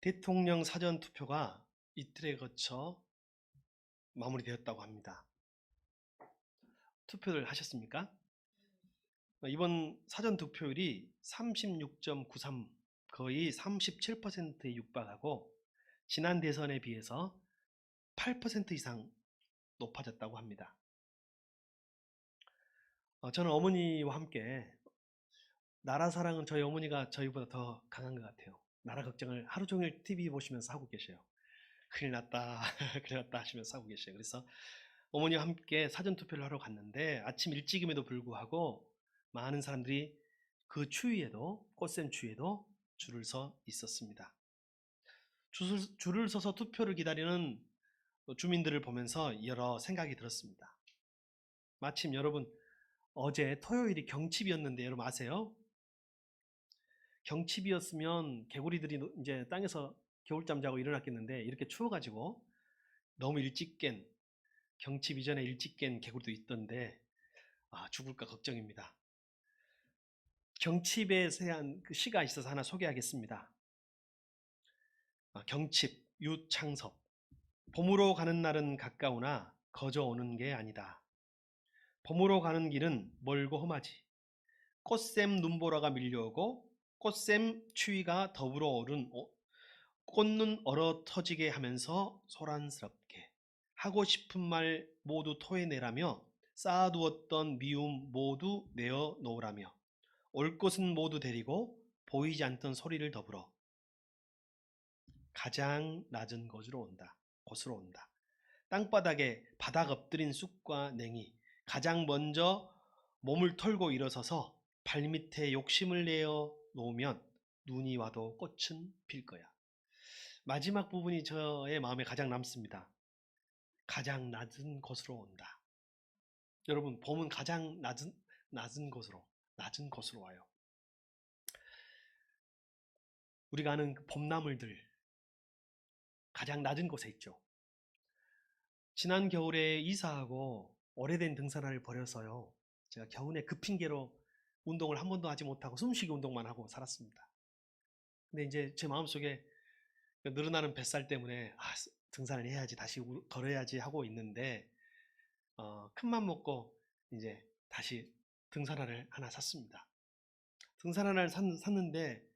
대통령 사전투표가 이틀에 거쳐 마무리되었다고 합니다. 투표를 하셨습니까? 이번 사전투표율이 36.93, 거의 37%에 육박하고 지난 대선에 비해서 8% 이상 높아졌다고 합니다. 저는 어머니와 함께 나라 사랑은 저희 어머니가 저희보다 더 강한 것 같아요. 나라 걱정을 하루 종일 TV 보시면서 하고 계셔요. 큰일 났다, 큰일 났다 하시면서 하고 계셔요. 그래서 어머니와 함께 사전투표를 하러 갔는데 아침 일찍임에도 불구하고 많은 사람들이 그 추위에도, 꽃샘 추위에도 줄을 서 있었습니다. 줄을 서서 투표를 기다리는 주민들을 보면서 여러 생각이 들었습니다. 마침 여러분, 어제 토요일이 경칩이었는데 여러분 아세요? 경칩이었으면 개구리들이 이제 땅에서 겨울잠 자고 일어났겠는데 이렇게 추워가지고 너무 일찍 깬, 경칩 이전에 일찍 깬 개구리도 있던데 죽을까 걱정입니다. 경칩에 대한 그 시가 있어서 하나 소개하겠습니다. 경칩, 유창섭. 봄으로 가는 날은 가까우나 거저 오는 게 아니다. 봄으로 가는 길은 멀고 험하지. 꽃샘 눈보라가 밀려오고 꽃샘 추위가 더불어 오른 꽃눈 얼어 터지게 하면서 소란스럽게 하고 싶은 말 모두 토해내라며 쌓아두었던 미움 모두 내어 놓으라며 올 것은 모두 데리고 보이지 않던 소리를 더불어 가장 낮은 곳으로 온다. 땅바닥에 바닥 엎드린 쑥과 냉이 가장 먼저 몸을 털고 일어서서 발밑에 욕심을 내어 놓으면 눈이 와도 꽃은 필 거야. 마지막 부분이 저의 마음에 가장 남습니다. 가장 낮은 곳으로 온다. 여러분, 봄은 가장 낮은 곳으로 와요. 우리가 아는 봄나물들 가장 낮은 곳에 있죠. 지난 겨울에 이사하고 오래된 등산화를 버려서요. 제가 겨우내 그 핑계로 운동을 한 번도 하지 못하고 숨쉬기 운동만 하고 살았습니다. 근데 이제 제 마음속에 늘어나는 뱃살 때문에 등산을 해야지, 다시 걸어야지 하고 있는데 큰맘 먹고 이제 다시 등산화를 하나 샀습니다. 등산화를 샀는데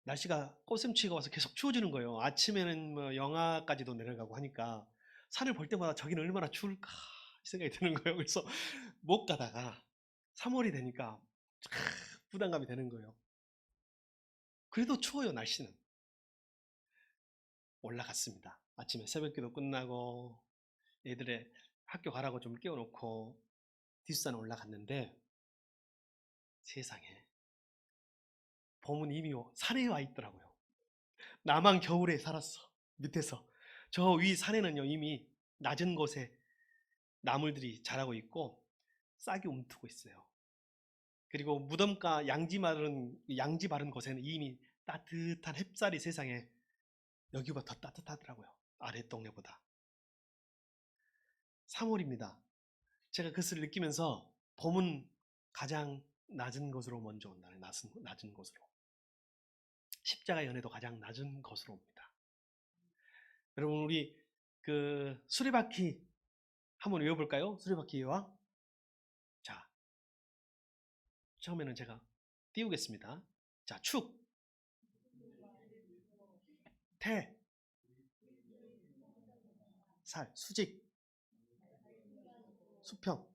날씨가 꽃샘추위가 와서 계속 추워지는 거예요. 아침에는 뭐 영하까지도 내려가고 하니까 산을 볼 때마다 저기는 얼마나 추울까 생각이 드는 거예요. 그래서 못 가다가 3월이 되니까 부담감이 되는 거예요. 그래도 추워요, 날씨는. 올라갔습니다. 아침에 새벽기도 끝나고 애들의 학교 가라고 좀 깨워놓고 뒷산 올라갔는데 세상에 봄은 이미 산에 와 있더라고요. 나만 겨울에 살았어. 밑에서. 저 위 산에는요 이미 낮은 곳에 나물들이 자라고 있고 싹이 움트고 있어요. 그리고 무덤가 양지 바른 곳에는 이미 따뜻한 햇살이 세상에 여기보다 더 따뜻하더라고요. 아래 동네보다. 3월입니다. 제가 그것을 느끼면서 봄은 가장 낮은 곳으로 먼저 온다는 낮은 곳으로. 십자가 연애도 가장 낮은 곳으로 옵니다. 여러분 우리 그 수레바퀴 한번 외워볼까요? 수레바퀴와 자 처음에는 제가 띄우겠습니다. 자, 축, 태, 살, 수직, 수평.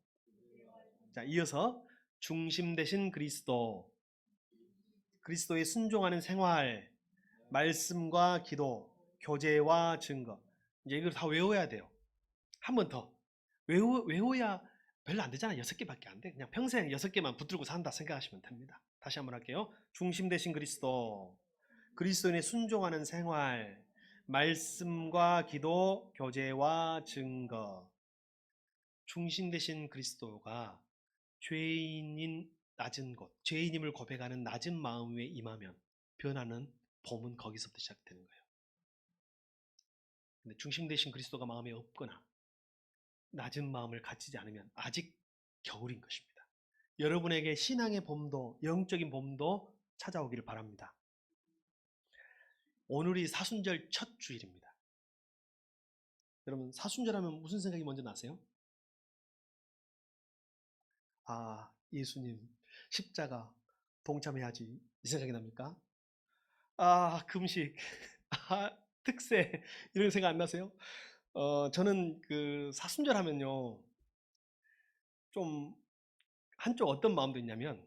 자, 이어서 중심 대신 그리스도, 그리스도에 순종하는 생활, 말씀과 기도, 교제와 증거. 이제 이걸 다 외워야 돼요. 한 번 더. 외워야 별로 안 되잖아요. 6개밖에 안 돼. 그냥 평생 6개만 붙들고 산다 생각하시면 됩니다. 다시 한번 할게요. 중심 대신 그리스도, 그리스도인에 순종하는 생활, 말씀과 기도, 교제와 증거. 중심 대신 그리스도가 죄인인 낮은 곳, 죄인임을 고백하는 낮은 마음에 임하면 변하는 봄은 거기서부터 시작되는 거예요. 근데 중심 대신 그리스도가 마음에 없거나 낮은 마음을 갖추지 않으면 아직 겨울인 것입니다. 여러분에게 신앙의 봄도 영적인 봄도 찾아오기를 바랍니다. 오늘이 사순절 첫 주일입니다. 여러분, 사순절 하면 무슨 생각이 먼저 나세요? 아, 예수님 십자가 동참해야지, 이 생각이 납니까? 아, 금식, 아, 특세, 이런 생각 안 나세요? 저는 그 사순절 하면요, 좀 한쪽 어떤 마음도 있냐면,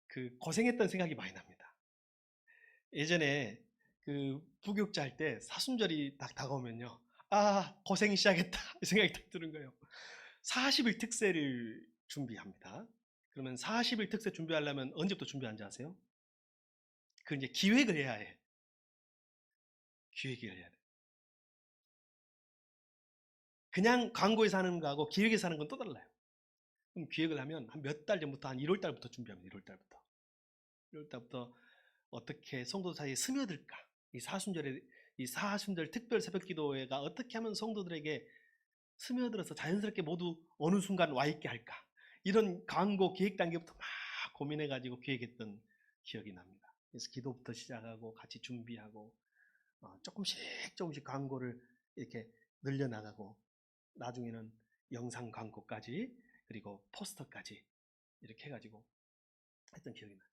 그 고생했던 생각이 많이 납니다. 예전에 그 부교육자 할 때 사순절이 딱 다가오면요, 아, 고생 시작했다, 이 생각이 딱 드는 거예요. 40일 특세를 준비합니다. 그러면 40일 특세 준비하려면 언제부터 준비하는지 아세요? 그 이제 기획을 해야 해. 기획을 해야 돼. 그냥 광고에서 하는 거하고 기획에서 하는 건 또 달라요. 그럼 기획을 하면 한 몇 달 전부터, 한 1월 달부터 준비합니다. 1월 달부터. 1월 달부터 어떻게 성도 사이에 스며들까? 이 사순절 특별 새벽 기도회가 어떻게 하면 성도들에게 스며들어서 자연스럽게 모두 어느 순간 와 있게 할까? 이런 광고 기획 단계부터 막 고민해가지고 기획했던 기억이 납니다. 그래서 기도부터 시작하고 같이 준비하고 조금씩 광고를 이렇게 늘려나가고 나중에는 영상 광고까지 그리고 포스터까지 이렇게 해가지고 했던 기억이 나요.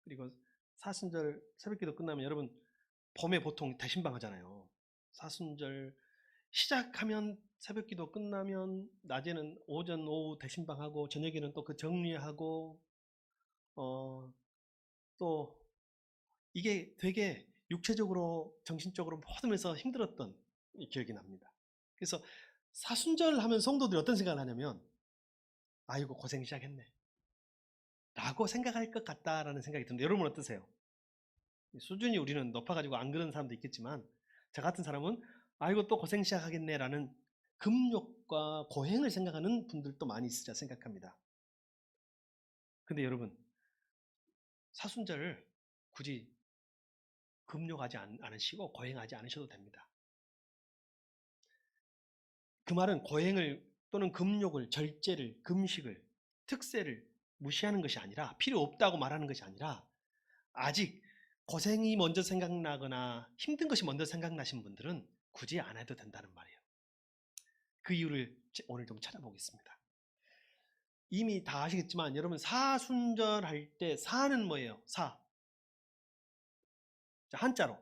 그리고 사순절 새벽기도 끝나면 여러분 봄에 보통 대신방 하잖아요. 사순절 시작하면 새벽기도 끝나면 낮에는 오전 오후 대신방 하고 저녁에는 또 그 정리하고 또 이게 되게 육체적으로 정신적으로 모든 면에서 힘들었던 기억이 납니다. 그래서 사순절 하면 성도들이 어떤 생각을 하냐면 아이고 고생 시작했네 라고 생각할 것 같다라는 생각이 드는데 여러분 어떠세요? 수준이 우리는 높아가지고 안 그런 사람도 있겠지만 저 같은 사람은 아이고 또 고생 시작하겠네 라는 금욕과 고행을 생각하는 분들도 많이 있으리라 생각합니다. 근데 여러분 사순절을 굳이 금욕하지 않으시고 고행하지 않으셔도 됩니다. 그 말은 고행을 또는 금욕을, 절제를, 금식을, 특세를 무시하는 것이 아니라 필요 없다고 말하는 것이 아니라 아직 고생이 먼저 생각나거나 힘든 것이 먼저 생각나신 분들은 굳이 안 해도 된다는 말이에요. 그 이유를 오늘 좀 찾아보겠습니다. 이미 다 아시겠지만 여러분 사순절 할 때 사는 뭐예요? 사. 자, 한자로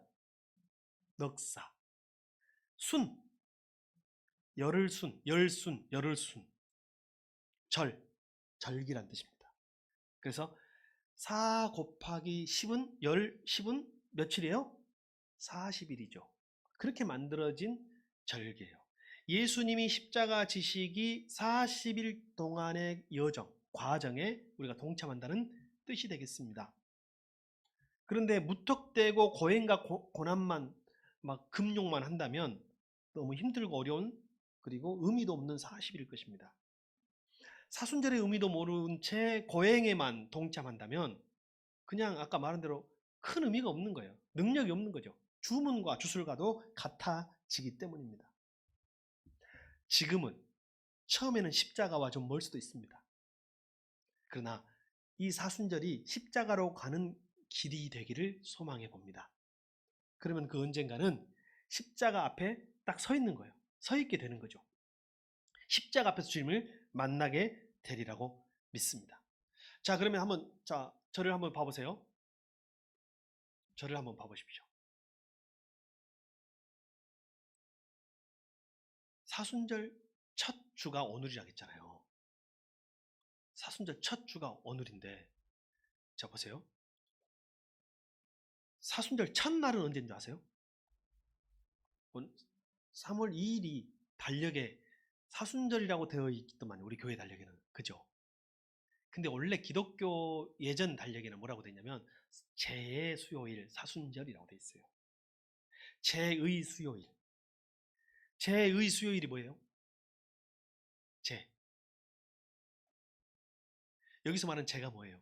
넉사. 순. 열흘 순, 열순, 열흘 순. 절. 절기란 뜻입니다. 그래서 4 곱하기 10은 10은 며칠이에요? 40일이죠. 그렇게 만들어진 절기예요. 예수님이 십자가 지시기 40일 동안의 여정, 과정에 우리가 동참한다는 뜻이 되겠습니다. 그런데 무턱대고 고행과 고난만 막 금욕만 한다면 너무 힘들고 어려운 그리고 의미도 없는 40일일 것입니다. 사순절의 의미도 모른 채 고행에만 동참한다면 그냥 아까 말한 대로 큰 의미가 없는 거예요. 능력이 없는 거죠. 주문과 주술과도 같아지기 때문입니다. 지금은 처음에는 십자가와 좀 멀 수도 있습니다. 그러나 이 사순절이 십자가로 가는 길이 되기를 소망해 봅니다. 그러면 그 언젠가는 십자가 앞에 딱 서 있는 거예요. 서 있게 되는 거죠. 십자가 앞에서 주님을 만나게 되리라고 믿습니다. 자, 그러면 저를 한번 봐보세요. 저를 한번 봐보십시오. 사순절 첫 주가 오늘이라고 했잖아요. 사순절 첫 주가 오늘인데, 자, 보세요. 사순절 첫날은 언제인 줄 아세요? 3월 2일이 달력에 사순절이라고 되어 있더만, 우리 교회 달력에는. 그죠? 근데 원래 기독교 예전 달력에는 뭐라고 되어 있냐면, 제의 수요일, 사순절이라고 되어 있어요. 제의 수요일. 제의 수요일이 뭐예요? 제. 여기서 말하는 제가 뭐예요?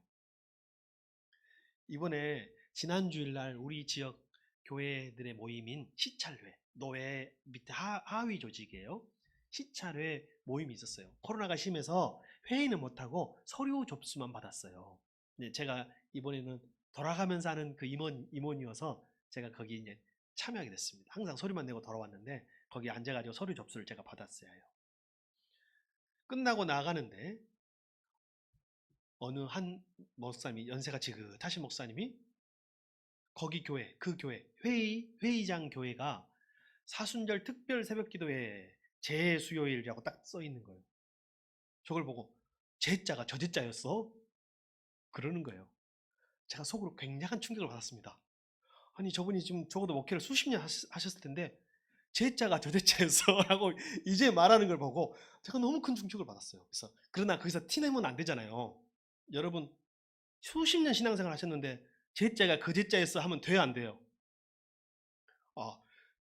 이번에 지난 주일날 우리 지역 교회들의 모임인 시찰회, 노회 밑에 하위 조직이에요. 시찰회 모임이 있었어요. 코로나가 심해서 회의는 못하고 서류 접수만 받았어요. 네, 제가 이번에는 돌아가면서 하는 그 임원이어서 제가 거기 이제 참여하게 됐습니다. 항상 서류만 내고 돌아왔는데 거기 앉아가지고 서류 접수를 제가 받았어야 해요. 끝나고 나가는데 어느 한 목사님이, 연세가 지긋하신 목사님이 거기 교회, 그 교회 회의장 교회가 사순절 특별 새벽기도회 재수요일이라고 딱 써 있는 거예요. 저걸 보고 제자가 저제자였어? 그러는 거예요. 제가 속으로 굉장한 충격을 받았습니다. 아니 저분이 지금 적어도 목회를 수십 년 하셨을 텐데 제자가 저제자였어 라고 이제 말하는 걸 보고 제가 너무 큰 충격을 받았어요. 그래서 그러나 거기서 티내면 안 되잖아요. 여러분 수십 년 신앙생활 하셨는데 제자가 그 제자였어 하면 돼요 안 돼요?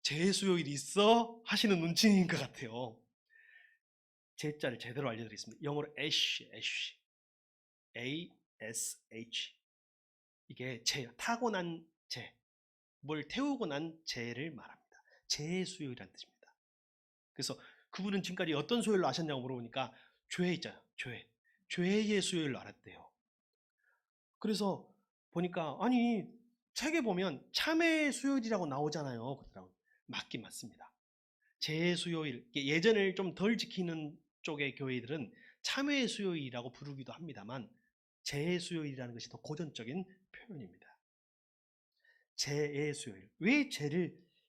재수요일 있어? 하시는 눈치인 것 같아요. 제자를 제대로 알려드리겠습니다. 영어로 ash, A-S-H. 이게 타고난 재, 뭘 태우고 난 재를 말합니다. 재수요일이라는 뜻입니다. 그래서 그분은 지금까지 어떤 수요일로 아셨냐고 물어보니까 죄 있잖아요. 죄의 수요일로 알았대요. 그래서 보니까 아니 책에 보면 참회 수요일이라고 나오잖아요. 그러더라고요. 맞긴 맞습니다. 재수요일, 예전을 좀 덜 지키는 쪽의 교회들은 참회 수요일이라고 부르기도 합니다만 재수요일이라는 것이 더 고전적인 표현입니다. 재의 수요일. 왜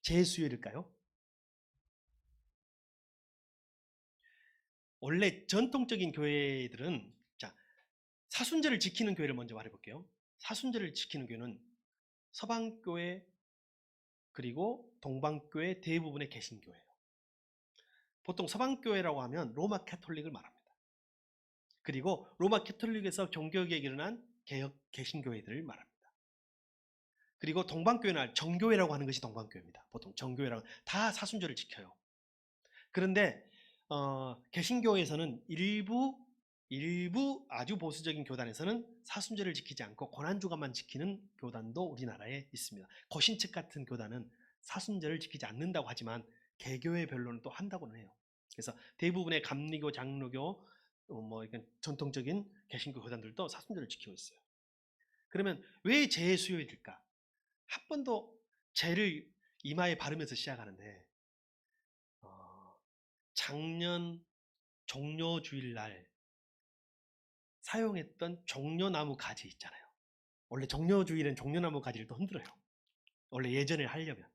재수요일일까요? 원래 전통적인 교회들은, 자, 사순절을 지키는 교회를 먼저 말해볼게요. 사순절을 지키는 교회는 서방교회 그리고 동방교회 대부분의 개신교회예요. 보통 서방교회라고 하면 로마 캐톨릭을 말합니다. 그리고 로마 캐톨릭에서 종교개혁이 일어난 개신교회들을 말합니다. 그리고 동방교회는 정교회라고 하는 것이 동방교회입니다. 보통 정교회라고 다 사순절을 지켜요. 그런데 개신교에서는 일부 아주 보수적인 교단에서는 사순절을 지키지 않고 고난주간만 지키는 교단도 우리나라에 있습니다. 거신측 같은 교단은 사순절을 지키지 않는다고 하지만 개교회별로는 또 한다고는 해요. 그래서 대부분의 감리교, 장로교, 전통적인 개신교 교단들도 사순절을 지키고 있어요. 그러면 왜 재수요일일까? 한 번도 재를 이마에 바르면서 시작하는데 작년 종려주일날 사용했던 종려나무 가지 있잖아요. 원래 종려주일은 종려나무 가지를 또 흔들어요. 원래 예전에 하려면.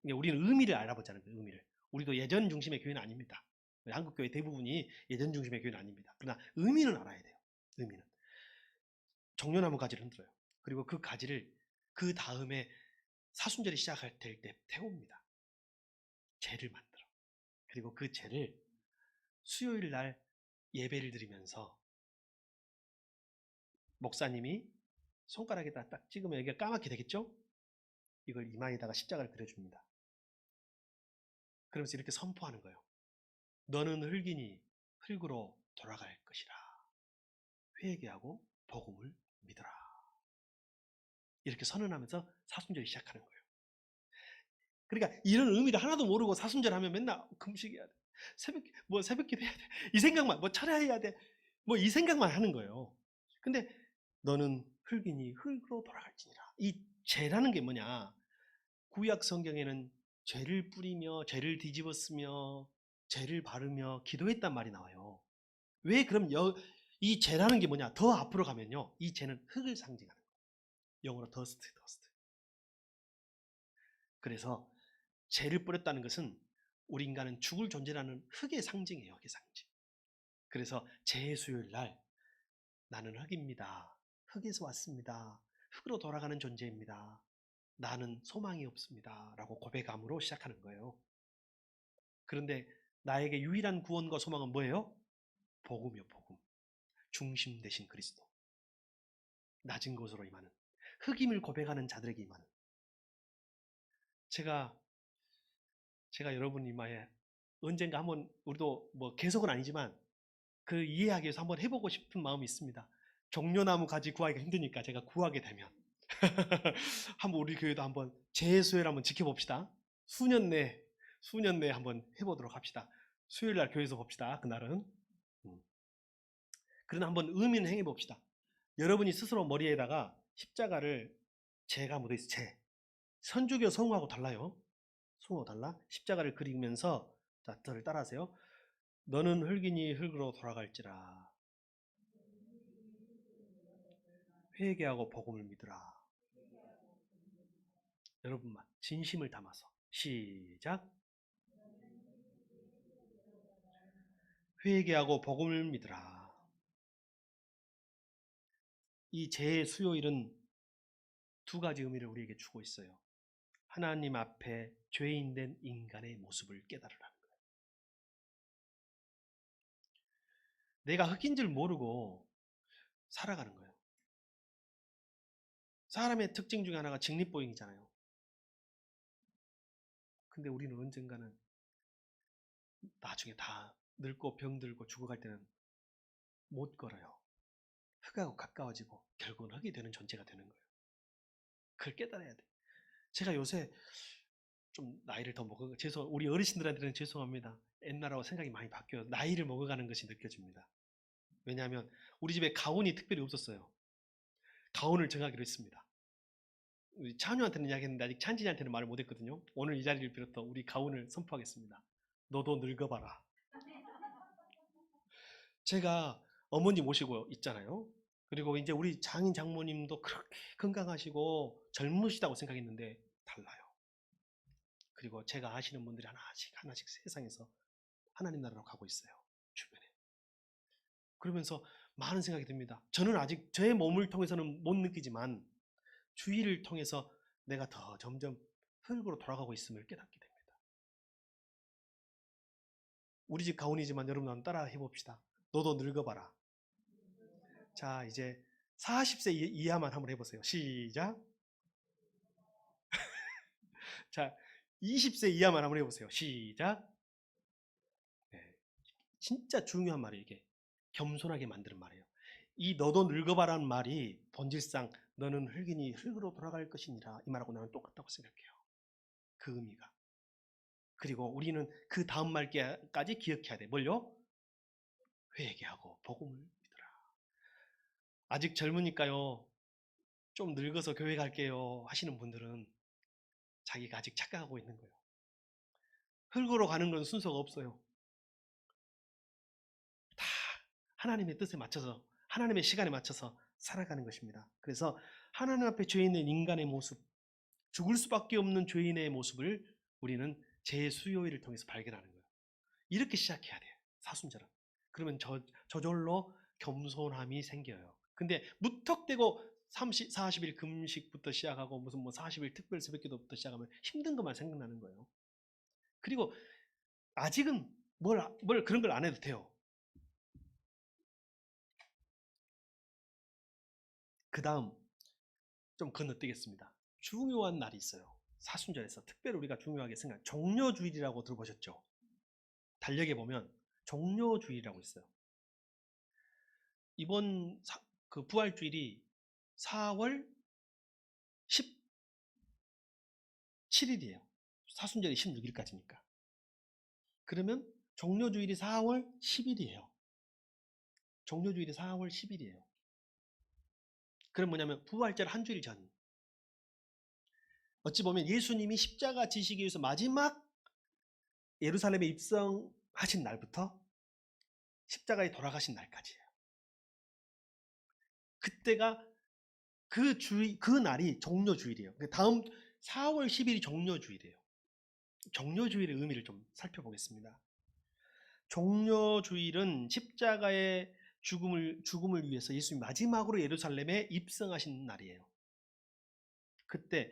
우리는 의미를 알아보자는 거예요. 의미를. 우리도 예전 중심의 교회는 아닙니다. 한국교회 대부분이 예전 중심의 교회는 아닙니다. 그러나 의미는 알아야 돼요. 의미는. 종려나무 가지를 흔들어요. 그리고 그 가지를 그 다음에 사순절이 시작할 때 태웁니다. 재를 만들어. 그리고 그 재를 수요일 날 예배를 드리면서 목사님이 손가락에다 딱 찍으면 여기가 까맣게 되겠죠? 이걸 이마에다가 십자가를 그려줍니다. 그러면서 이렇게 선포하는 거예요. 너는 흙이니 흙으로 돌아갈 것이라. 회개하고 복음을 믿어라. 이렇게 선언하면서 사순절이 시작하는 거예요. 그러니까 이런 의미를 하나도 모르고 사순절 하면 맨날 금식해야 돼. 새벽기도 해야 돼. 이 생각만, 철야해야 돼. 이 생각만 하는 거예요. 근데 너는 흙이니 흙으로 돌아갈지니라. 이 죄라는 게 뭐냐? 구약 성경에는 죄를 뿌리며 죄를 뒤집었으며 죄를 바르며 기도했단 말이 나와요. 왜 그럼 이 죄라는 게 뭐냐? 더 앞으로 가면요. 이 죄는 흙을 상징하는 거예요. 영어로 더스트. 그래서 죄를 뿌렸다는 것은 우리 인간은 죽을 존재라는 흙의 상징이에요. 흙의 상징. 그래서 재수요일 날 나는 흙입니다. 흙에서 왔습니다. 흙으로 돌아가는 존재입니다. 나는 소망이 없습니다. 라고 고백함으로 시작하는 거예요. 그런데 나에게 유일한 구원과 소망은 뭐예요? 복음이요, 복음. 중심 되신 그리스도. 낮은 곳으로 임하는, 흑임을 고백하는 자들에게 임하는. 제가 여러분 이마에 언젠가 한번, 우리도 계속은 아니지만 그 이해하기 위해서 한번 해보고 싶은 마음이 있습니다. 종려나무 가지 구하기가 힘드니까 제가 구하게 되면 한번 우리 교회도 한번 재수요일 한번 지켜봅시다. 수년 내에 한번 해보도록 합시다. 수요일 날 교회에서 봅시다. 그날은. 그러나 한번 의미는 행해봅시다. 여러분이 스스로 머리에다가 십자가를 재가 묻어있어요. 선주교 성우하고 달라요. 성우하고 달라. 십자가를 그리면서, 자, 저를 따라하세요. 너는 흙이니 흙으로 돌아갈지라. 회개하고 복음을 믿으라. 여러분만 진심을 담아서 시작. 회개하고 복음을 믿으라. 이 재수요일은 두 가지 의미를 우리에게 주고 있어요. 하나님 앞에 죄인된 인간의 모습을 깨달으라는 거예요. 내가 흙인 줄 모르고 살아가는 거예요. 사람의 특징 중에 하나가 직립보행이잖아요. 근데 우리는 언젠가는 나중에 다 늙고 병들고 죽어갈 때는 못 걸어요. 흙하고 가까워지고 결국은 흙이 되는 존재가 되는 거예요. 그걸 깨달아야 돼. 제가 요새 좀 나이를 더 우리 어르신들한테는 죄송합니다. 옛날하고 생각이 많이 바뀌어요. 나이를 먹어가는 것이 느껴집니다. 왜냐하면 우리 집에 가훈이 특별히 없었어요. 가훈을 정하기로 했습니다. 우리 찬우한테는 이야기했는데 아직 찬진이한테는 말을 못했거든요. 오늘 이 자리를 빌어서 우리 가훈을 선포하겠습니다. 너도 늙어봐라. 제가 어머니 모시고 있잖아요. 그리고 이제 우리 장인 장모님도 그렇게 건강하시고 젊으시다고 생각했는데 달라요. 그리고 제가 아시는 분들이 하나씩 세상에서 하나님 나라로 가고 있어요. 주변에. 그러면서 많은 생각이 듭니다. 저는 아직 제 몸을 통해서는 못 느끼지만 주위를 통해서 내가 더 점점 흙으로 돌아가고 있음을 깨닫게 됩니다. 우리 집 가훈이지만 여러분 한번 따라 해봅시다. 너도 늙어봐라. 자, 이제 40세 이하만 한번 해보세요. 시작. 자, 20세 이하만 한번 해보세요. 시작. 네, 진짜 중요한 말이에요. 이게 겸손하게 만드는 말이에요. 이 너도 늙어봐라는 말이 본질상 너는 흙이니 흙으로 돌아갈 것이니라 이 말하고 나는 똑같다고 생각해요. 그 의미가. 그리고 우리는 그 다음 말까지 기억해야 돼. 뭘요? 회개하고 복음을 믿으라. 아직 젊으니까요. 좀 늙어서 교회 갈게요 하시는 분들은 자기가 아직 착각하고 있는 거예요. 흙으로 가는 건 순서가 없어요. 다 하나님의 뜻에 맞춰서 하나님의 시간에 맞춰서 살아가는 것입니다. 그래서 하나님 앞에 죄 있는 인간의 모습, 죽을 수밖에 없는 죄인의 모습을 우리는 재수요일을 통해서 발견하는 거예요. 이렇게 시작해야 돼요. 사순절은. 그러면 저절로 겸손함이 생겨요. 근데 무턱대고 40일 금식부터 시작하고 무슨 40일 특별 새벽기도부터 시작하면 힘든 것만 생각나는 거예요. 그리고 아직은 뭘 그런 걸 안 해도 돼요. 그 다음 좀 건너뛰겠습니다. 중요한 날이 있어요. 사순절에서 특별히 우리가 중요하게 생각 종려주일이라고 들어보셨죠? 달력에 보면 종려주일이라고 있어요. 이번 그 부활주일이 4월 17일이에요. 사순절이 16일까지니까. 그러면 종려주일이 4월 10일이에요. 종려주일이 4월 10일이에요. 그럼 뭐냐면 부활절 한 주일 전. 어찌 보면 예수님이 십자가 지시기 위해서 마지막 예루살렘에 입성하신 날부터 십자가에 돌아가신 날까지예요. 그때가 그 날이 종려주일이에요. 다음 4월 10일이 종려주일이에요. 종려주일의 의미를 좀 살펴보겠습니다. 종려주일은 십자가의 죽음을 위해서 예수님이 마지막으로 예루살렘에 입성하신 날이에요. 그때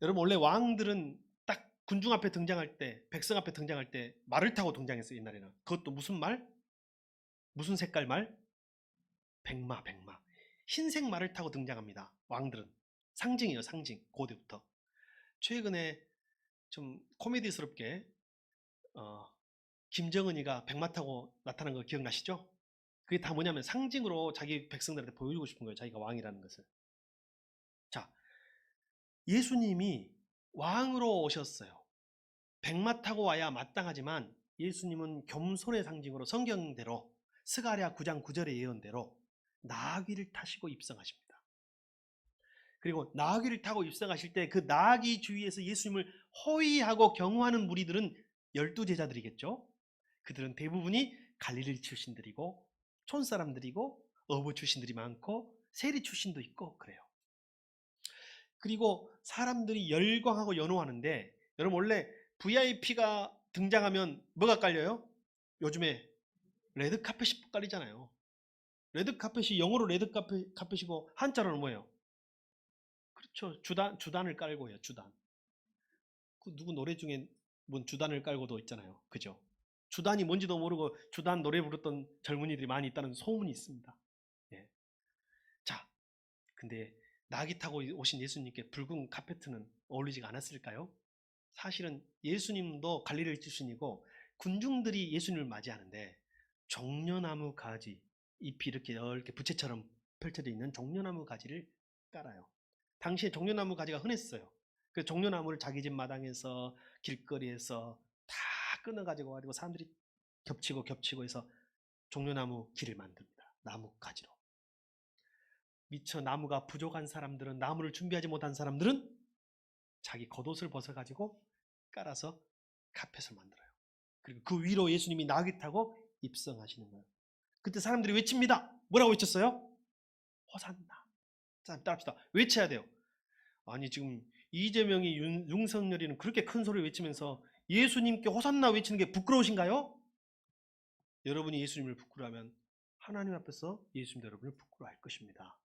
여러분 원래 왕들은 딱 군중 앞에 등장할 때, 백성 앞에 등장할 때 말을 타고 등장했어요. 옛날에는. 그것도 무슨 말? 무슨 색깔 말? 백마. 흰색 말을 타고 등장합니다. 왕들은. 상징이에요. 상징. 고대부터. 최근에 좀 코미디스럽게 김정은이가 백마 타고 나타난 거 기억나시죠? 그게 다 뭐냐면 상징으로 자기 백성들한테 보여주고 싶은 거예요. 자기가 왕이라는 것을. 자, 예수님이 왕으로 오셨어요. 백마 타고 와야 마땅하지만 예수님은 겸손의 상징으로 성경대로 스가랴 9장 9절의 예언대로 나귀를 타시고 입성하십니다. 그리고 나귀를 타고 입성하실 때 그 나귀 주위에서 예수님을 호위하고 경호하는 무리들은 12제자들이겠죠. 그들은 대부분이 갈릴리 출신들이고 촌사람들이고 어부 출신들이 많고 세리 출신도 있고 그래요. 그리고 사람들이 열광하고 연호하는데, 여러분 원래 VIP가 등장하면 뭐가 깔려요? 요즘에 레드카펫이 깔리잖아요. 레드카펫이 영어로 레드카펫이고 한자로는 뭐예요? 그렇죠. 주단을 깔고 해요. 주단. 그 누구 노래 중에 뭔 주단을 깔고도 있잖아요. 그죠? 주단이 뭔지도 모르고 주단 노래 부르던 젊은이들이 많이 있다는 소문이 있습니다. 예. 자, 근데 나귀 타고 오신 예수님께 붉은 카페트는 어울리지가 않았을까요? 사실은 예수님도 갈릴리 출신이고 군중들이 예수님을 맞이하는데 종려나무 가지, 잎이 이렇게 넓게 부채처럼 펼쳐져 있는 종려나무 가지를 깔아요. 당시에 종려나무 가지가 흔했어요. 그 종려나무를 자기 집 마당에서 길거리에서 다 끊어가지고 가지고 사람들이 겹치고 해서 종려나무 길을 만듭니다. 나무 가지로. 미처 나무가 부족한 사람들은, 나무를 준비하지 못한 사람들은 자기 겉옷을 벗어가지고 깔아서 카펫을 만들어요. 그리고 그 위로 예수님이 나귀 타고 입성하시는 거예요. 그때 사람들이 외칩니다. 뭐라고 외쳤어요? 호산나. 자, 따라합시다. 외쳐야 돼요. 아니 지금 이재명이 윤석열이는 그렇게 큰 소리 외치면서 예수님께 호산나 외치는 게 부끄러우신가요? 여러분이 예수님을 부끄러워하면 하나님 앞에서 예수님도 여러분을 부끄러워할 것입니다.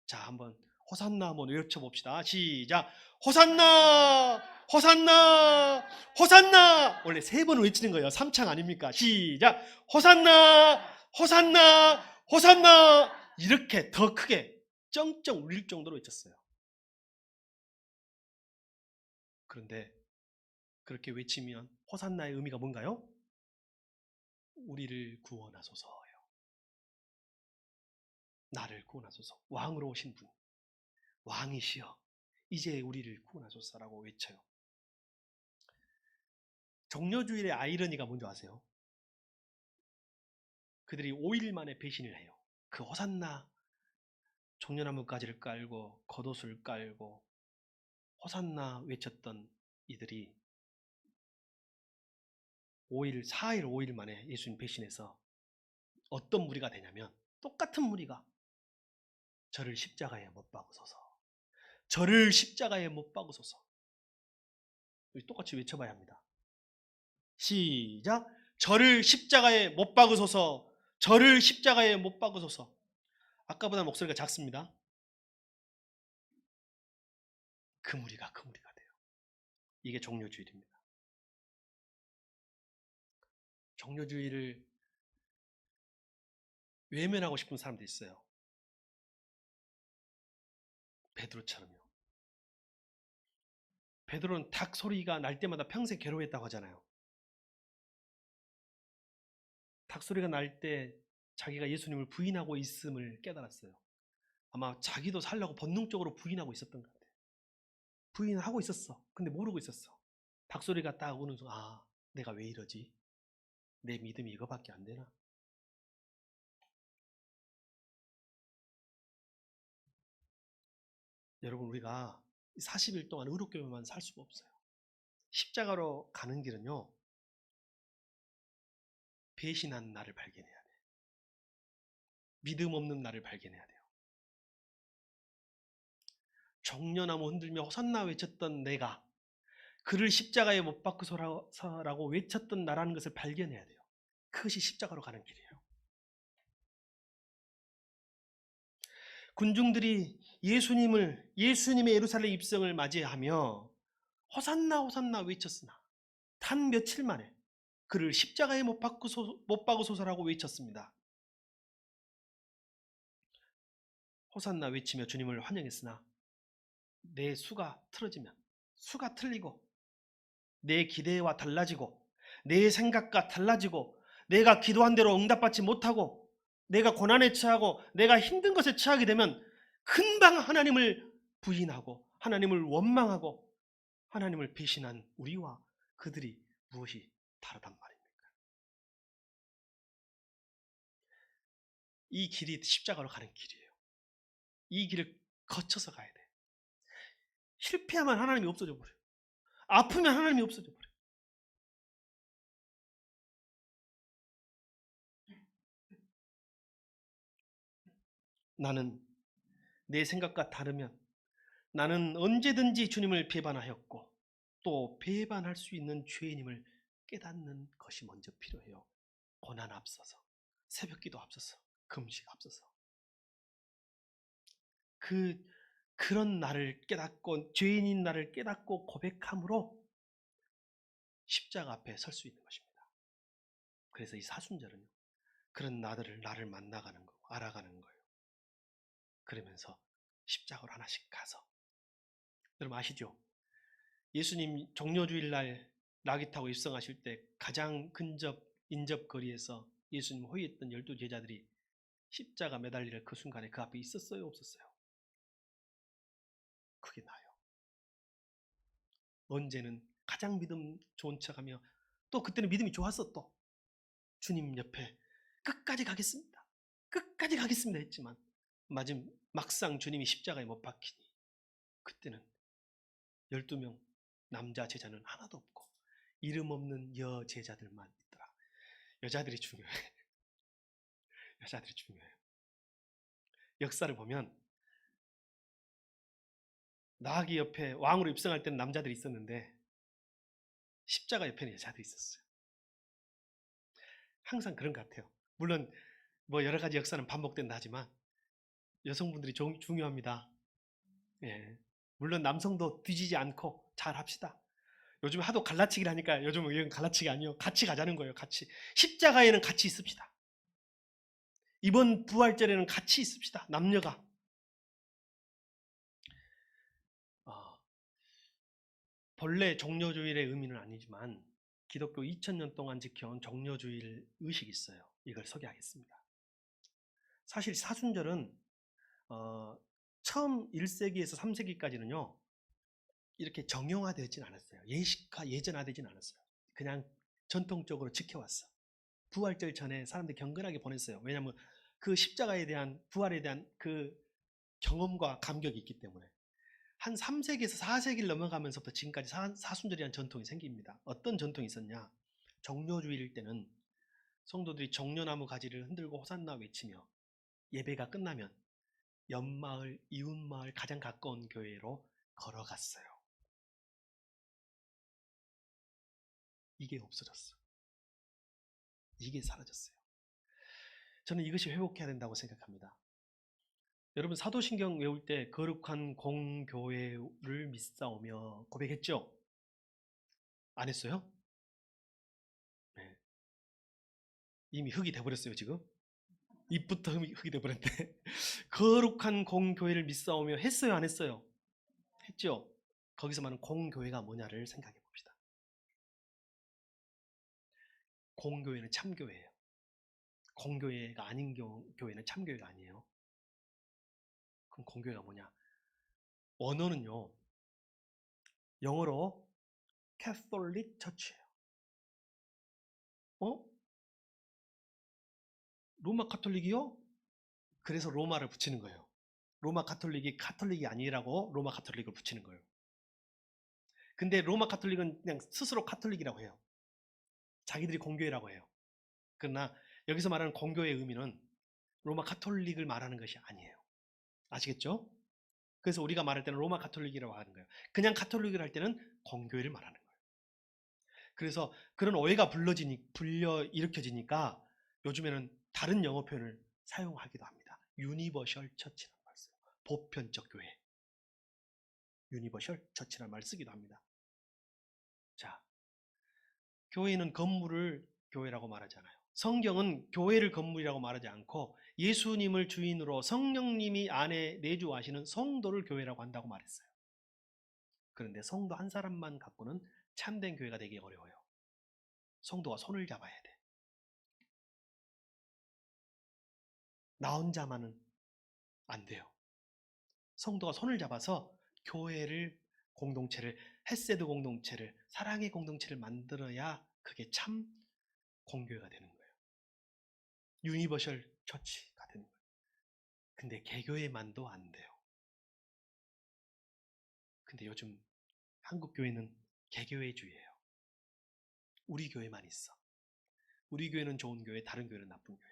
자, 한번 호산나 한번 외쳐봅시다. 시작. 호산나, 호산나, 호산나. 원래 3번 외치는 거예요. 3창 아닙니까? 시작. 호산나, 호산나, 호산나. 이렇게 더 크게 쩡쩡 울릴 정도로 외쳤어요. 그런데 그렇게 외치면 호산나의 의미가 뭔가요? 우리를 구원하소서요. 나를 구원하소서. 왕으로 오신 분, 왕이시여 이제 우리를 구원하소서라고 외쳐요. 종려주일의 아이러니가 뭔지 아세요? 그들이 5일 만에 배신을 해요. 그 호산나 종려나무 가지를 깔고 겉옷을 깔고 호산나 외쳤던 이들이 4일 5일 만에 예수님 배신해서 어떤 무리가 되냐면, 똑같은 무리가 저를 십자가에 못 박으소서, 저를 십자가에 못 박으소서. 똑같이 외쳐봐야 합니다. 시작. 저를 십자가에 못 박으소서, 저를 십자가에 못 박으소서. 아까보다 목소리가 작습니다. 그 무리가 돼요. 이게 종려주일입니다. 종려주일을 외면하고 싶은 사람도 있어요. 베드로처럼요. 베드로는 닭 소리가 날 때마다 평생 괴로워했다고 하잖아요. 닭 소리가 날 때 자기가 예수님을 부인하고 있음을 깨달았어요. 아마 자기도 살려고 본능적으로 부인하고 있었던 것 같아요. 부인하고 있었어. 근데 모르고 있었어. 닭 소리가 딱 오는 순간, 아, 내가 왜 이러지? 내 믿음이 이거밖에 안 되나? 여러분, 우리가 40일 동안 의롭게만 살 수가 없어요. 십자가로 가는 길은요, 배신한 나를 발견해야 돼요. 믿음 없는 나를 발견해야 돼요. 종려나무 흔들며 호산나 외쳤던 내가 그를 십자가에 못 박으소서라고 외쳤던 나라는 것을 발견해야 돼요. 그것이 십자가로 가는 길이에요. 군중들이 예수님의 예루살렘 입성을 맞이하며 호산나 호산나 외쳤으나 단 며칠 만에 그를 십자가에 못 박으소서라고 외쳤습니다. 호산나 외치며 주님을 환영했으나 내 수가 틀어지면, 수가 틀리고 내 기대와 달라지고 내 생각과 달라지고 내가 기도한 대로 응답받지 못하고 내가 고난에 처하고 내가 힘든 것에 처하게 되면 금방 하나님을 부인하고 하나님을 원망하고 하나님을 배신한 우리와 그들이 무엇이 다르단 말입니까? 이 길이 십자가로 가는 길이에요. 이 길을 거쳐서 가야 돼. 실패하면 하나님이 없어져 버려요. 아프면 하나님이 없어져 버려요. 나는 내 생각과 다르면 나는 언제든지 주님을 배반하였고 또 배반할 수 있는 죄인임을 깨닫는 것이 먼저 필요해요. 고난 앞서서, 새벽기도 앞서서, 금식 앞서서. 그런 나를 깨닫고 죄인인 나를 깨닫고 고백함으로 십자가 앞에 설 수 있는 것입니다. 그래서 이 사순절은요. 그런 나를 만나가는 거고 알아가는 거예요. 그러면서 십자가로 하나씩 가서 여러분 아시죠? 예수님 종려주일날 나귀 타고 입성하실 때 가장 인접 거리에서 예수님 호위했던 12제자들이 십자가 매달릴 그 순간에 그 앞에 있었어요? 없었어요? 그게 나요. 언제는 가장 믿음 좋은 척하며 또 그때는 믿음이 좋았어 또 주님 옆에 끝까지 가겠습니다. 끝까지 가겠습니다 했지만 막상 주님이 십자가에 못 박히니 그때는 12명 남자 제자는 하나도 없고 이름 없는 여 제자들만 있더라. 여자들이 중요해. 여자들이 중요해요. 역사를 보면 나아기 옆에 왕으로 입성할 때는 남자들이 있었는데 십자가 옆에는 여자들이 있었어요. 항상 그런 것 같아요. 물론 뭐 여러 가지 역사는 반복된다 하지만 여성분들이 중요합니다. 예. 물론 남성도 뒤지지 않고 잘 합시다. 요즘 하도 갈라치기를 하니까 요즘은 이건 갈라치기 아니요. 같이 가자는 거예요. 같이. 십자가에는 같이 있읍시다. 이번 부활절에는 같이 있읍시다. 남녀가. 본래 종려주일의 의미는 아니지만 기독교 2000년 동안 지켜온 종려주일 의식이 있어요. 이걸 소개하겠습니다. 사실 사순절은 처음 1세기에서 3세기까지는요. 이렇게 정형화되진 않았어요. 예전화되진 않았어요. 그냥 전통적으로 지켜왔어. 부활절 전에 사람들이 경건하게 보냈어요. 왜냐하면 그 십자가에 대한 부활에 대한 그 경험과 감격이 있기 때문에. 한 3세기에서 4세기를 넘어가면서부터 지금까지 사순절이라는 전통이 생깁니다. 어떤 전통이 있었냐? 정료주일일 때는 성도들이 정료나무 가지를 흔들고 호산나 외치며 예배가 끝나면 옆마을, 이웃마을 가장 가까운 교회로 걸어갔어요. 이게 없어졌어. 이게 사라졌어요. 저는 이것이 회복해야 된다고 생각합니다. 여러분 사도신경 외울 때 거룩한 공교회를 믿사오며 고백했죠? 안 했어요? 네. 이미 흙이 돼버렸어요 지금. 입부터 흙이 돼버렸는데 거룩한 공교회를 믿사오며 했어요 안 했어요? 했죠? 거기서 말하는 공교회가 뭐냐를 생각해 봅시다. 공교회는 참교회예요. 공교회가 아닌 교회는 참교회가 아니에요. 그럼 공교회가 뭐냐? 원어는요 영어로 Catholic Church예요. 로마 카톨릭이요? 그래서 로마를 붙이는 거예요. 로마 카톨릭이 아니라고 로마 카톨릭을 붙이는 거예요. 근데 로마 카톨릭은 그냥 스스로 카톨릭이라고 해요. 자기들이 공교회라고 해요. 그러나 여기서 말하는 공교의 의미는 로마 카톨릭을 말하는 것이 아니에요. 아시겠죠? 그래서 우리가 말할 때는 로마 카톨릭이라고 하는 거예요. 그냥 카톨릭을 할 때는 공교회를 말하는 거예요. 그래서 그런 오해가 일으켜지니까 요즘에는 다른 영어 표현을 사용하기도 합니다. 유니버셜 처치라는 말 써요. 보편적 교회. 유니버셜 처치라는 말 쓰기도 합니다. 자, 교회는 건물을 교회라고 말하잖아요. 성경은 교회를 건물이라고 말하지 않고 예수님을 주인으로 성령님이 안에 내주하시는 성도를 교회라고 한다고 말했어요. 그런데 성도 한 사람만 갖고는 참된 교회가 되기 어려워요. 성도가 손을 잡아야 돼. 나 혼자만은 안 돼요. 성도가 손을 잡아서 교회를 공동체를 헤세드 공동체를 사랑의 공동체를 만들어야 그게 참 공교회가 되는 거예요. 유니버셜 처치가 되는 거예요. 근데 개교회만도 안 돼요. 근데 요즘 한국 교회는 개교회주의예요. 우리 교회만 있어. 우리 교회는 좋은 교회, 다른 교회는 나쁜 교회.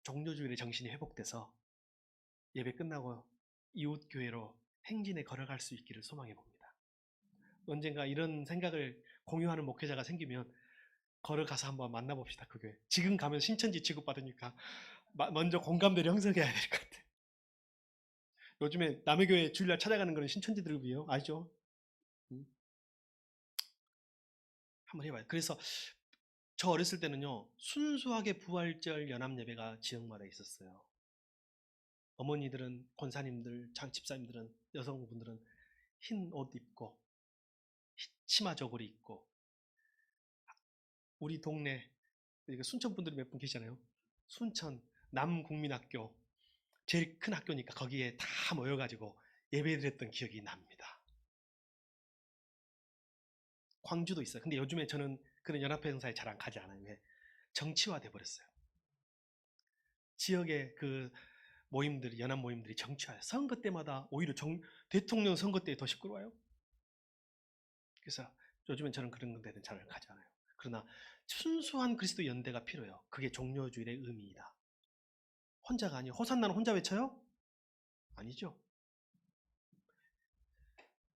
종료주일의 정신이 회복돼서 예배 끝나고 이웃 교회로 행진에 걸어갈 수 있기를 소망해 봅니다. 언젠가 이런 생각을 공유하는 목회자가 생기면 걸어가서 한번 만나봅시다. 그 교회. 지금 가면 신천지 취급받으니까 먼저 공감대를 형성해야 될 것 같아요. 요즘에 남의 교회 주일날 찾아가는 거는 신천지들이요. 아시죠? 한번 해봐요. 그래서 저 어렸을 때는요, 순수하게 부활절 연합예배가 지역마다 있었어요. 어머니들은, 권사님들, 집사님들은, 여성분들은 흰 옷 입고, 치마 저고리 입고, 우리 동네, 순천 분들이 몇 분 계시잖아요. 순천 남국민학교, 제일 큰 학교니까 거기에 다 모여가지고 예배드렸던 기억이 납니다. 광주도 있어요. 근데 요즘에 저는 그런 연합회 행사에 잘 안 가지 않아요. 왜? 정치화돼 버렸어요. 지역의 그 모임들이, 연합 모임들이 정치화해요. 선거 때마다 오히려 대통령 선거 때 더 시끄러워요. 그래서 요즘엔 저는 그런 데는 잘 가지 않아요. 그러나 순수한 그리스도 연대가 필요해요. 그게 종료주일의 의미이다. 혼자가 아니에요. 호산나는 혼자 외쳐요? 아니죠.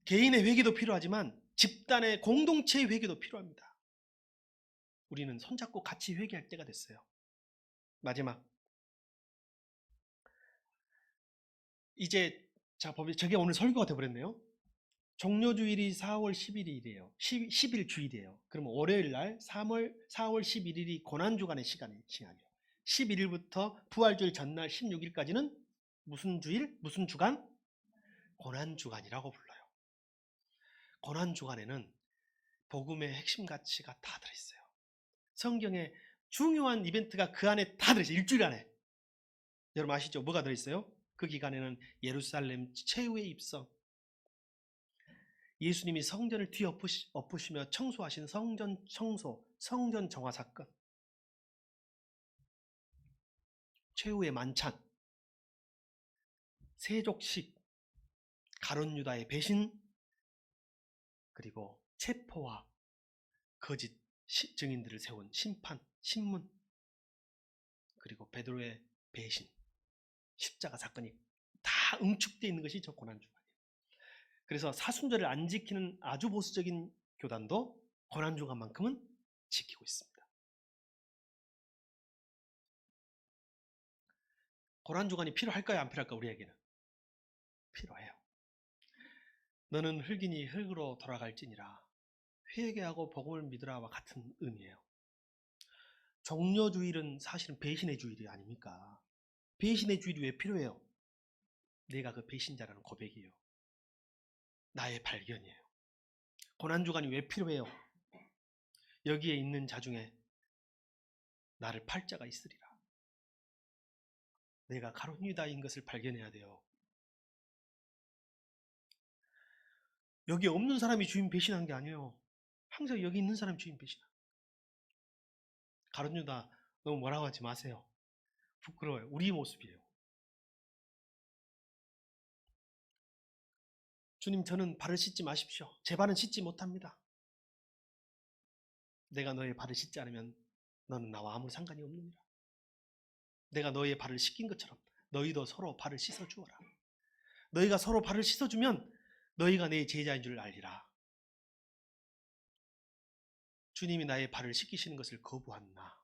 개인의 회개도 필요하지만 집단의 공동체의 회개도 필요합니다. 우리는 손잡고 같이 회개할 때가 됐어요. 마지막. 이제 자, 저게 오늘 설교가 돼버렸네요. 종료주일이 4월 11일이에요. 10일 주일이에요. 그러면 월요일 날 4월 11일이 고난주간의 시간이에요. 11일부터 부활주일 전날 16일까지는 무슨 주일? 무슨 주간? 고난주간이라고 불러요. 고난주간에는 복음의 핵심 가치가 다 들어있어요. 성경에 중요한 이벤트가 그 안에 다 들어있어요. 일주일 안에. 여러분 아시죠? 뭐가 들어있어요? 그 기간에는 예루살렘 최후의 입성, 예수님이 성전을 뒤엎으시며 청소하신 성전 청소, 성전 정화 사건, 최후의 만찬, 세족식, 가룟 유다의 배신, 그리고 체포와 거짓 증인들을 세운 심판, 신문, 그리고 베드로의 배신, 십자가 사건이 다 응축되어 있는 것이 저 고난주간이에요. 그래서 사순절을 안 지키는 아주 보수적인 교단도 고난주간만큼은 지키고 있습니다. 고난주간이 필요할까요? 안 필요할까요? 우리에게는 필요해요. 너는 흙이니 흙으로 돌아갈지니라 회개하고 복음을 믿으라와 같은 의미예요. 종료주일은 사실은 배신의 주일이 아닙니까? 배신의 주일이 왜 필요해요? 내가 그 배신자라는 고백이에요. 나의 발견이에요. 고난주간이 왜 필요해요? 여기에 있는 자 중에 나를 팔 자가 있으리라. 내가 가룟 유다인 것을 발견해야 돼요. 여기 없는 사람이 주인 배신한 게 아니에요. 항상 여기 있는 사람이 주인 배신한. 가룟 유다 너무 뭐라고 하지 마세요. 부끄러워요. 우리 모습이에요. 주님, 저는 발을 씻지 마십시오. 제 발은 씻지 못합니다. 내가 너의 발을 씻지 않으면 너는 나와 아무 상관이 없느니라. 내가 너의 발을 씻긴 것처럼 너희도 서로 발을 씻어주어라. 너희가 서로 발을 씻어주면 너희가 내 제자인 줄 알리라. 주님이 나의 발을 씻기시는 것을 거부한 나,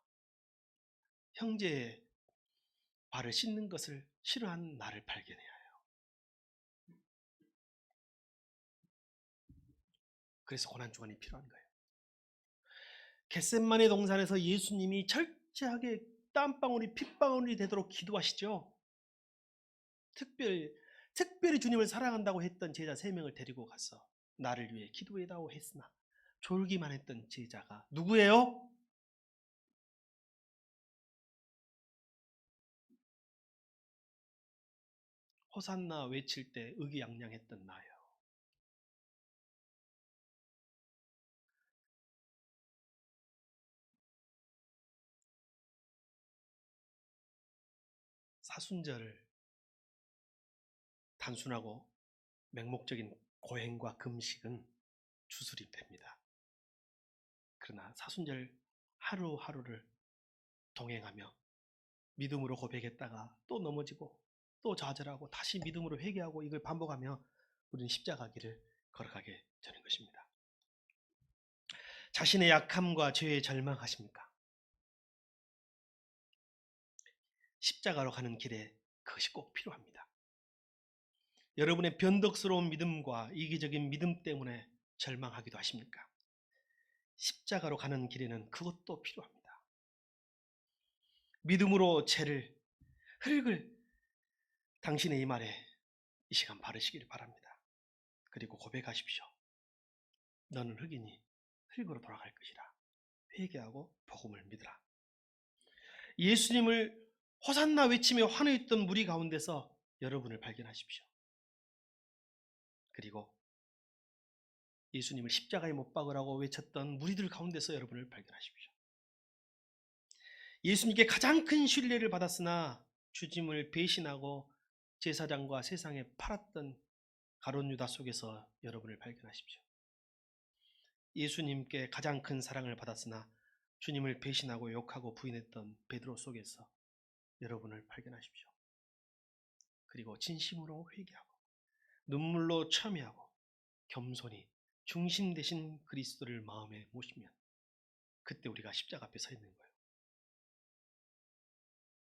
형제의 발을 씻는 것을 싫어하는 나를 발견해야 해요. 그래서 고난주간이 필요한 거예요. 겟셋마네 동산에서 예수님이 철저하게 땀방울이 핏방울이 되도록 기도하시죠. 특별히 주님을 사랑한다고 했던 제자 3명을 데리고 가서 나를 위해 기도해다오 했으나 졸기만 했던 제자가 누구예요? 호산나 외칠 때 의기양양했던 나예요. 사순절을 단순하고 맹목적인 고행과 금식은 주술입됩니다. 그러나 사순절 하루하루를 동행하며 믿음으로 고백했다가 또 넘어지고 또 좌절하고 다시 믿음으로 회개하고 이걸 반복하며 우리는 십자가 길을 걸어가게 되는 것입니다. 자신의 약함과 죄에 절망하십니까? 십자가로 가는 길에 그것이 꼭 필요합니다. 여러분의 변덕스러운 믿음과 이기적인 믿음 때문에 절망하기도 하십니까? 십자가로 가는 길에는 그것도 필요합니다. 믿음으로 죄를, 흙을 당신의 이 말에 이 시간 바르시길 바랍니다. 그리고 고백하십시오. 너는 흙이니 흙으로 돌아갈 것이라. 회개하고 복음을 믿으라. 예수님을 호산나 외치며 환호했던 무리 가운데서 여러분을 발견하십시오. 그리고 예수님을 십자가에 못 박으라고 외쳤던 무리들 가운데서 여러분을 발견하십시오. 예수님께 가장 큰 신뢰를 받았으나 주님을 배신하고 제사장과 세상에 팔았던 가룟 유다 속에서 여러분을 발견하십시오. 예수님께 가장 큰 사랑을 받았으나 주님을 배신하고 욕하고 부인했던 베드로 속에서 여러분을 발견하십시오. 그리고 진심으로 회개하고 눈물로 참여하고 겸손히 중심 되신 그리스도를 마음에 모시면 그때 우리가 십자가 앞에 서 있는 거예요.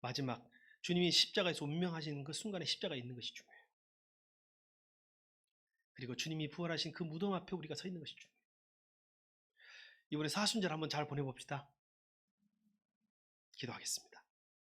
마지막 주님이 십자가에서 운명하신 그 순간에 십자가에 있는 것이 중요해요. 그리고 주님이 부활하신 그 무덤 앞에 우리가 서 있는 것이 중요해요. 이번에 사순절 한번 잘 보내봅시다. 기도하겠습니다.